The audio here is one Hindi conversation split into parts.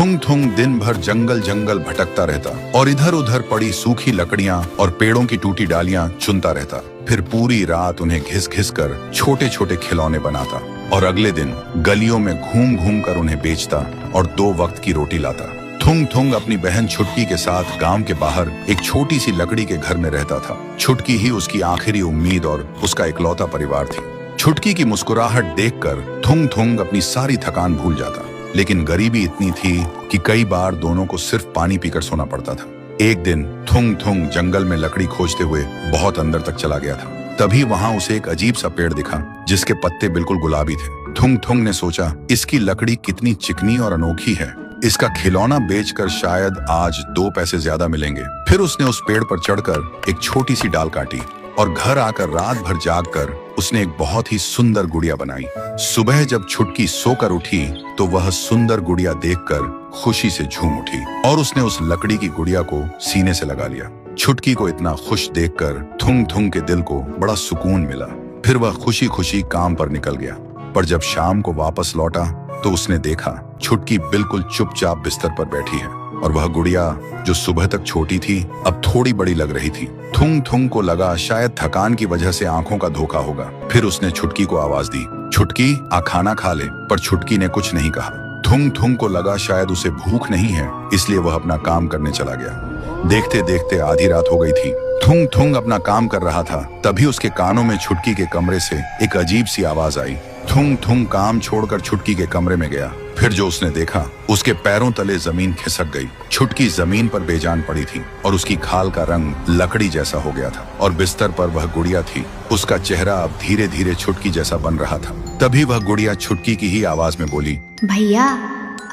थुंग थुंग दिन भर जंगल जंगल भटकता रहता और इधर उधर पड़ी सूखी लकड़ियां और पेड़ों की टूटी डालियां चुनता रहता। फिर पूरी रात उन्हें घिस घिस कर छोटे छोटे खिलौने बनाता और अगले दिन गलियों में घूम घूम कर उन्हें बेचता और 2 वक्त की रोटी लाता। थुंग थुंग अपनी बहन छुटकी के साथ गांव के बाहर एक छोटी सी लकड़ी के घर में रहता था। छुटकी ही उसकी आखिरी उम्मीद और उसका इकलौता परिवार थी। छुटकी की मुस्कुराहट देखकर थुंग थुंग अपनी सारी थकान भूल जाता, लेकिन गरीबी इतनी थी कि कई बार दोनों को सिर्फ पानी पीकर सोना पड़ता था। एक दिन थुंग थुंग जंगल में लकड़ी खोजते हुए बहुत अंदर तक चला गया था। तभी वहां उसे एक अजीब सा पेड़ दिखा जिसके पत्ते बिल्कुल गुलाबी थे। थुंग थुंग ने सोचा, इसकी लकड़ी कितनी चिकनी और अनोखी है, इसका खिलौना बेचकर शायद आज 2 पैसे ज्यादा मिलेंगे। फिर उसने उस पेड़ पर चढ़कर एक छोटी सी डाल काटी और घर आकर रात भर जागकर उसने एक बहुत ही सुंदर गुड़िया बनाई। सुबह जब छुटकी सोकर उठी तो वह सुंदर गुड़िया देखकर खुशी से झूम उठी और उसने उस लकड़ी की गुड़िया को सीने से लगा लिया। छुटकी को इतना खुश देखकर थुंग थुंग के दिल को बड़ा सुकून मिला। फिर वह खुशी खुशी काम पर निकल गया। पर जब शाम को वापस लौटा तो उसने देखा छुटकी बिल्कुल चुपचाप बिस्तर पर बैठी है और वह गुड़िया जो सुबह तक छोटी थी अब थोड़ी बड़ी लग रही थी। थुंग थुंग को लगा शायद थकान की वजह से आंखों का धोखा होगा। फिर उसने छुटकी को आवाज दी, छुटकी आ खाना खा ले। पर छुटकी ने कुछ नहीं कहा। थुंग थुंग को लगा शायद उसे भूख नहीं है, इसलिए वह अपना काम करने चला गया। देखते देखते आधी रात हो गई थी। थुंग थुंग अपना काम कर रहा था, तभी उसके कानों में छुटकी के कमरे से एक अजीब सी आवाज आई। थुंग थुंग काम छोड़कर छुटकी के कमरे में गया। फिर जो उसने देखा, उसके पैरों तले जमीन खिसक गई। छुटकी जमीन पर बेजान पड़ी थी और उसकी खाल का रंग लकड़ी जैसा हो गया था और बिस्तर पर वह गुड़िया थी। उसका चेहरा अब धीरे धीरे छुटकी जैसा बन रहा था। तभी वह गुड़िया छुटकी की ही आवाज में बोली, भैया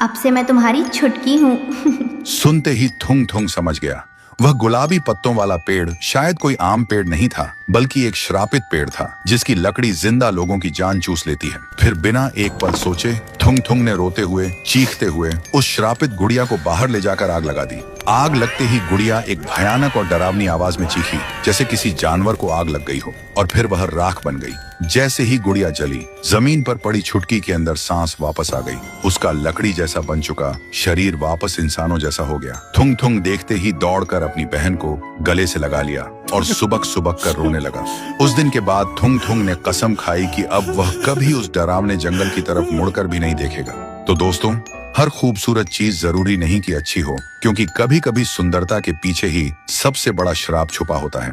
अब से मैं तुम्हारी छुटकी हूँ। सुनते ही थुंग थुंग समझ गया वह गुलाबी पत्तों वाला पेड़ शायद कोई आम पेड़ नहीं था, बल्कि एक श्रापित पेड़ था जिसकी लकड़ी जिंदा लोगों की जान चूस लेती है। फिर बिना एक पल सोचे थुंग थुंग ने रोते हुए चीखते हुए उस श्रापित गुड़िया को बाहर ले जाकर आग लगा दी। आग लगते ही गुड़िया एक भयानक और डरावनी आवाज में चीखी जैसे किसी जानवर को आग लग गई हो और फिर वह राख बन गई। जैसे ही गुड़िया जली, जमीन पर पड़ी छुटकी के अंदर सांस वापस आ गई। उसका लकड़ी जैसा बन चुका शरीर वापस इंसानों जैसा हो गया। थुंग थुंग देखते ही दौड़कर अपनी बहन को गले से लगा लिया और सुबक सुबक कर रोने लगा। उस दिन के बाद थुंग थुंग ने कसम खाई कि अब वह कभी उस डरावने जंगल की तरफ मुड़कर भी नहीं देखेगा। तो दोस्तों, हर खूबसूरत चीज जरूरी नहीं कि अच्छी हो, क्योंकि कभी कभी सुंदरता के पीछे ही सबसे बड़ा श्राप छुपा होता है।